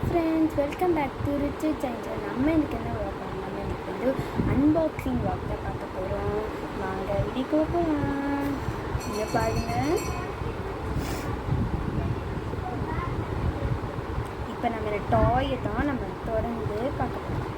Friends, welcome back to ரிச்சு channel. நம்ம இன்றைக்கி என்ன ஒர்க் பண்ணோம்? நம்ம இன்றைக்கி வந்து அன்பாக்சிங் ஒர்க் தான் பார்க்க போகிறோம். வாங்க வீடியோக்கு போகலாம். இங்கே பாருங்கள், இப்போ நம்ம டாயை தான் நம்ம தொடர்ந்து பார்க்க போகிறோம்.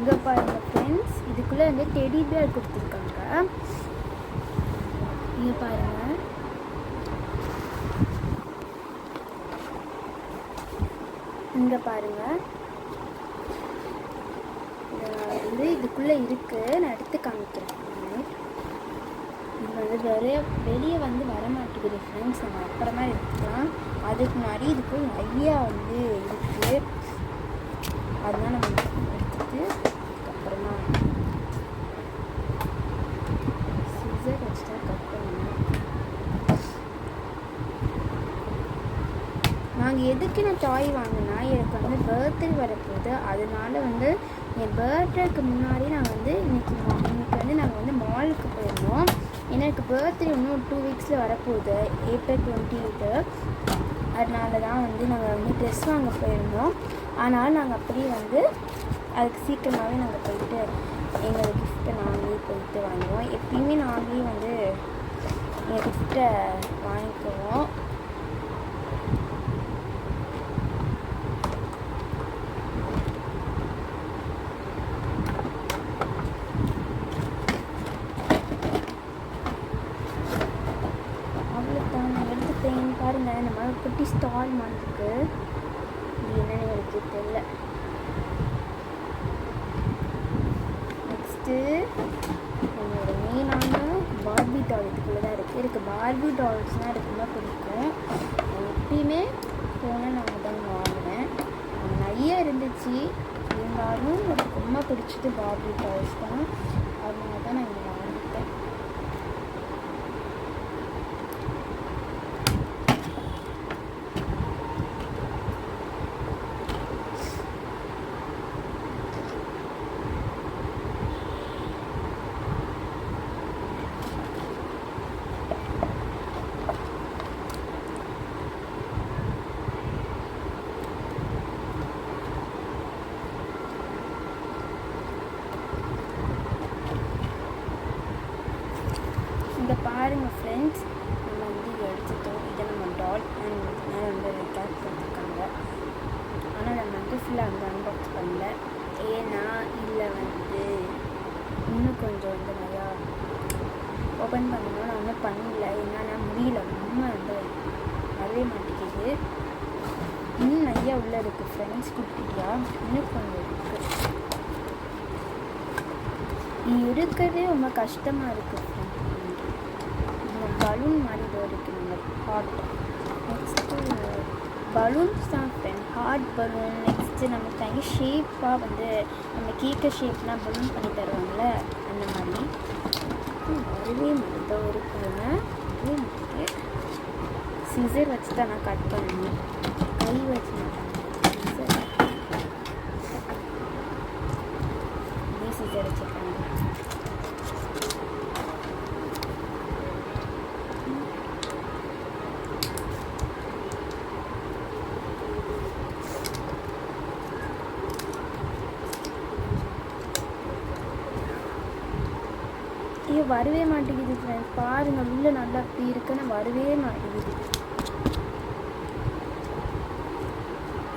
இங்கே பாருங்கள் ஃப்ரெண்ட்ஸ், இதுக்குள்ளே வந்து டெடி பியர் கொடுத்துருக்காங்க. இங்கே பாருங்கள், இங்கே பாருங்கள், வந்து இதுக்குள்ளே இருக்குது. நான் எடுத்து காமிக்கிறேன். இது வந்து வெளியே வந்து வர மாட்டேங்குது ஃப்ரெண்ட்ஸ். நம்ம அப்புறமா எடுத்துக்கலாம். அதுக்கு முன்னாடி இதுக்கு நிறையா வந்து இருக்குது. அதெல்லாம் நம்ம எடுத்துட்டு அதுக்கப்புறமா சிசர் வச்சு தான் கட் பண்ணணும். நாங்கள் எதுக்கு நான் டாய் வாங்கினா, எனக்கு வந்து பர்த்டே வரப்போகுது. அதனால வந்து என் பர்த்டேக்கு முன்னாடி நாங்கள் வந்து இன்னைக்கு வந்து நாங்கள் வந்து மாலுக்கு போயிருந்தோம். எனக்கு பர்த்டே இன்னும் 2 வீக்ஸில் வரப்போகுது, ஏப்ரல் 28. அதனால தான் வந்து நாங்கள் வந்து ட்ரெஸ் வாங்க போயிருந்தோம். ஆனால் நாங்கள் அப்படியே வந்து அதுக்கு சீக்கிரமாகவே நாங்கள் போயிட்டு எங்களோட கிஃப்ட்டை நாங்களே போயிட்டு வாங்குவோம். எப்பயுமே நாங்களே வந்து எங்கள் கிஃப்ட்டை வாங்கிக்குவோம். அவ்வளோதான், நான் எடுத்துட்டேன். பாருங்கள், நம்ம குட்டி ஸ்டால் மாதிரி இருக்குது. இது என்னன்னு எனக்கு தெரியல. நெக்ஸ்ட்டு என்னோட மெயினான பார்பி டால் இதுக்குள்ளே தான் இருக்குது. எனக்கு பார்பி டால்ஸ்னால் எனக்கு ரொம்ப பிடிக்கும். எப்பயுமே போனால் நான் தான் வாங்கினேன். நிறைய இருந்துச்சு, இருந்தாலும் எனக்கு ரொம்ப பிடிச்சது பார்பி டால்ஸ் தான். அதனால தான் நான் இங்கே வாங்கிட்டேன். இங்கே பாருங்கள் ஃப்ரெண்ட்ஸ், நம்ம வந்து எடுத்துட்டோம். இதை நம்ம டால் வந்து கேக் கொடுத்துருக்காங்க. ஆனால் நம்ம வந்து ஃபுல்லாக வந்து அன்பாக்ஸ் பண்ணல. ஏன்னா இல்லை வந்து இன்னும் கொஞ்சம் வந்து நிறையா ஓப்பன் பண்ணணும். நான் ஒன்றும் பண்ணல, ஏன்னா முடியல. ரொம்ப வந்து வரவே மாட்டேங்குது. இன்னும் நிறையா உள்ளே இருக்குது ஃப்ரெண்ட்ஸ். குட்டியாக இன்னும் கொஞ்சம் இருக்குது. எடுக்கிறதே ரொம்ப கஷ்டமாக இருக்குது ஃப்ரெண்ட்ஸ். பலூன் மாதிரி இருக்குது. நம்ம ஹார்ட், நெக்ஸ்ட்டு பலூன்ஸ் தான் ஃப்ரெண்ட், ஹார்ட் பலூன். நெக்ஸ்ட்டு நமக்கு தனி ஷேப்பாக வந்து நம்ம கேட்க ஷேப்லாம் பலூன் பண்ணி தருவாங்கள்ல, அந்த மாதிரி. வரவே மட்டும் இருக்குங்க. வரவே மாட்டேங்குது. சிசர் வச்சு தான் நான் கட் பண்ணணும், கை வச்சு மாட்டேன். சிசர் வச்சுருக்காங்க. ஐயோ, வரவே மாட்டேங்குது ஃப்ரெண்ட்ஸ். பாருங்கள், உள்ளே நல்லா அப்படி இருக்குன்னு வரவே மாட்டேங்குது.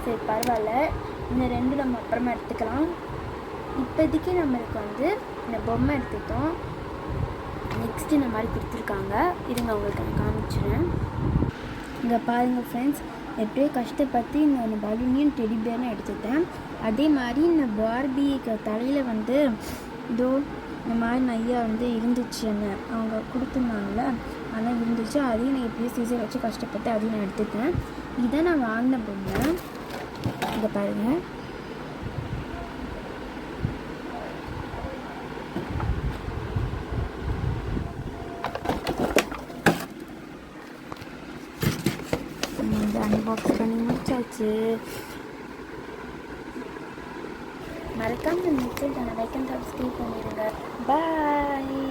சரி, பரவாயில்ல. இந்த 2 நம்ம அப்புறமா எடுத்துக்கலாம். இப்போதைக்கு நம்மளுக்கு வந்து இந்த பொம்மை எடுத்துட்டோம். நெக்ஸ்ட்டு இந்த மாதிரி கொடுத்துருக்காங்க. இருங்க, உங்களுக்கு நான் காமிச்சிடுறேன். இங்கே பாருங்கள் ஃப்ரெண்ட்ஸ், எப்படியோ கஷ்டப்பட்டு இந்த பலூனையும் டெடி பியரும் எடுத்துட்டேன். அதே மாதிரி இந்த பார்பி தலையில் வந்து இதோ இந்த மாதிரி நிறையா வந்து இருந்துச்சுன்னு அவங்க கொடுத்துருந்தாங்கள, ஆனால் இருந்துச்சு. அதையும் நான் எப்படியும் சீசர் வச்சு கஷ்டப்பட்டு அதையும் நான் எடுத்துட்டேன். இதான் நான் வாங்கின பொம்மை. இதை பாருங்கள். இந்த அன்பாக்ஸ் பண்ணி முடிச்சாச்சு. மறக்காமல் இந்த சேனலை லைக் அண்ட் சப்ஸ்கிரைப் பண்ணிடுங்க. பாய்.